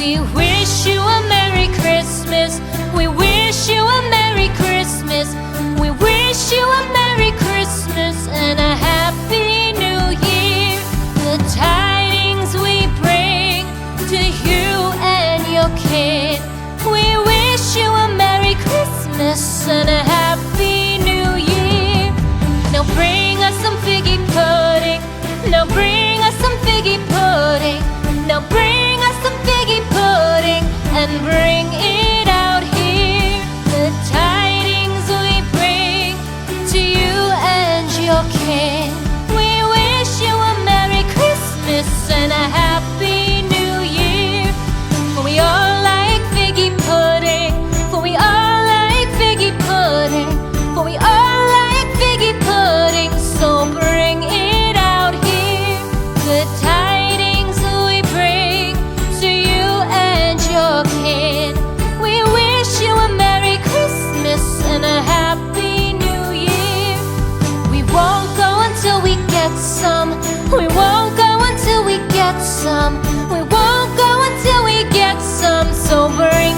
We wish you a Merry Christmas. We wish you a Merry Christmas. We wish you a Merry Christmas and a Happy New Year. The tidings we bring to you and your kid. We wish you a Merry Christmas and a Happy New Year. Now bring us some figgy pudding. Now bring us some figgy pudding. Now bring us some figgy pudding and bring it out here. The tidings we bring to you and your kin. We wish you a Merry Christmas and a Happy New Year. For we all like figgy pudding. For we all like figgy pudding. For we all like figgy pudding. So bring it out here. The tidings we bring to you and your kin. We wish you a Merry Christmas and a Happy New Year. We won't go until we get some. We won't go until we get some. We won't go until we get some. So bring